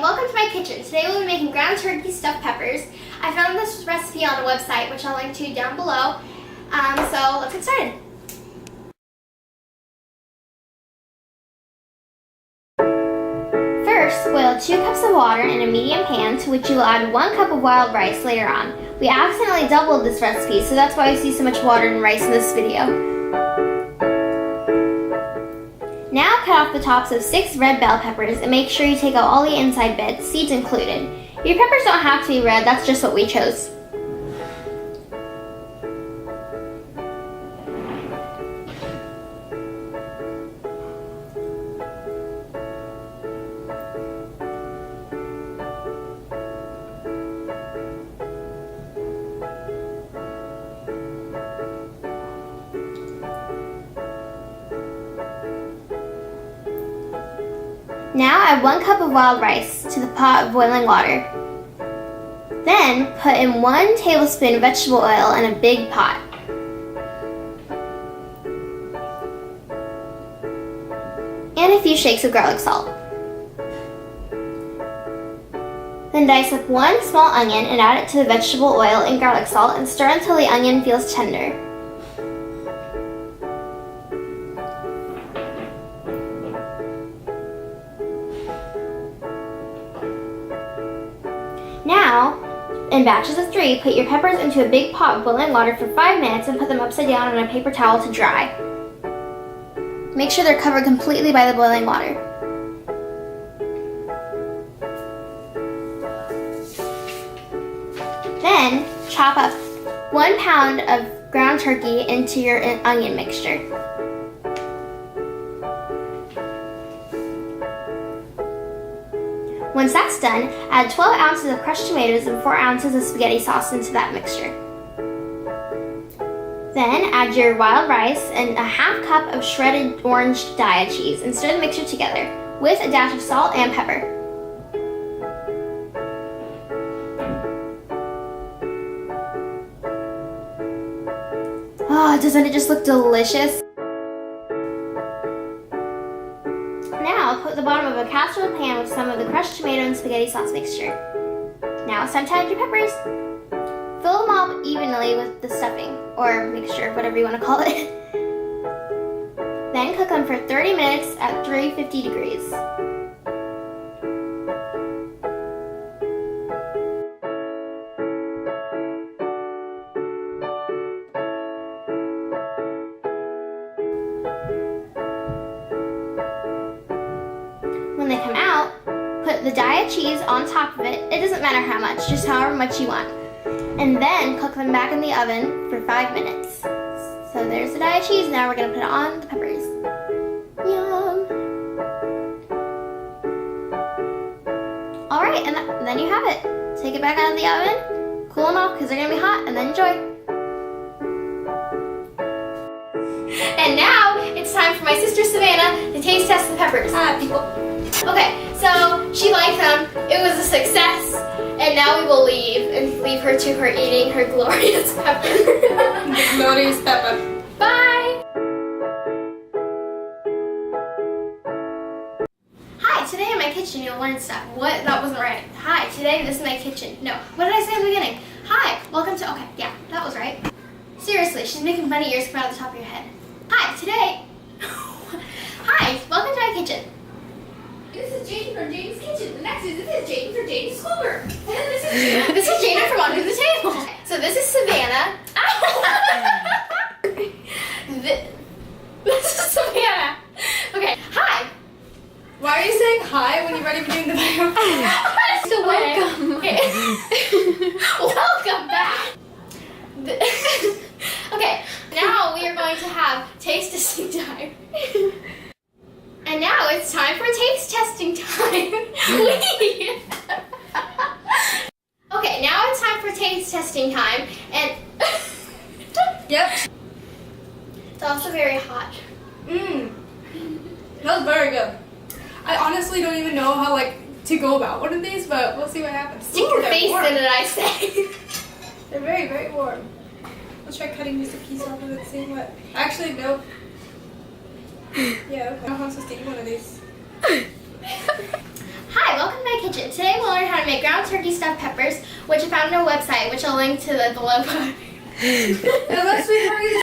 welcome to my kitchen. Today we'll be making ground turkey stuffed peppers. I found this recipe on a website, which I'll link to down below. So let's get started. First, boil 2 cups of water in a medium pan to which you will add 1 cup of wild rice later on. We accidentally doubled this recipe, so that's why you see so much water and rice in this video. Now cut off the tops of 6 red bell peppers and make sure you take out all the inside bits, seeds included. Your peppers don't have to be red, that's just what we chose. Now add 1 cup of wild rice to the pot of boiling water. Then put in 1 tablespoon vegetable oil in a big pot. And a few shakes of garlic salt. Then dice up 1 small onion and add it to the vegetable oil and garlic salt and stir until the onion feels tender. Now, in batches of 3, put your peppers into a big pot of boiling water for 5 minutes and put them upside down on a paper towel to dry. Make sure they're covered completely by the boiling water. Then, chop up 1 pound of ground turkey into your onion mixture. Once that's done, add 12 ounces of crushed tomatoes and 4 ounces of spaghetti sauce into that mixture. Then add your wild rice and a half cup of shredded orange Diaya cheese and stir the mixture together with a dash of salt and pepper. Oh, doesn't it just look delicious? Now, put the bottom of a casserole pan with some of the crushed tomato and spaghetti sauce mixture. Now it's time to add your peppers. Fill them all evenly with the stuffing, or mixture, whatever you want to call it. Then cook them for 30 minutes at 350 degrees. When they come out, put the Diaya cheese on top of it. It doesn't matter how much, just however much you want. And then cook them back in the oven for 5 minutes. So there's the Diaya cheese. Now we're going to put it on the peppers. Yum! Alright, and then you have it. Take it back out of the oven, cool them off because they're going to be hot, and then enjoy. And now it's time for my sister Savannah to taste test the peppers. People. Okay, so she liked them, it was a success, and now we will leave her to her eating her glorious pepper. Glorious pepper. Bye! Hi, today in my kitchen you'll learn stuff. What? That wasn't right. Hi, today this is my kitchen. No, what did I say in the beginning? Hi, welcome to, okay, yeah, that was right. Seriously, she's making bunny ears come out of the top of your head. Hi, today, hi, welcome to my kitchen. This is Jane from Jane's Kitchen. The next is this is Jane from Jane's Schoolwork. And This is Jana from under the table. So this is Savannah. This is Savannah. Okay, hi. Why are you saying hi when you've already been doing the video? So welcome. Okay. Welcome back. Okay, now we are going to have taste testing time. And now it's time for taste testing time. Okay, now it's time for taste testing time, and Yep. it's also very hot. That was very good. I honestly don't even know how to go about one of these, but we'll see what happens. Stick your they're face warm. in it, I say. They're very, very warm. Let's try cutting just a piece off of it, see what. Actually, nope. Yeah, okay. I'm supposed to eat one of these. Hi, welcome to my kitchen. kitchen. Today we'll learn how to make ground turkey stuffed peppers, which I found on our website, which I'll link to the below. The best way to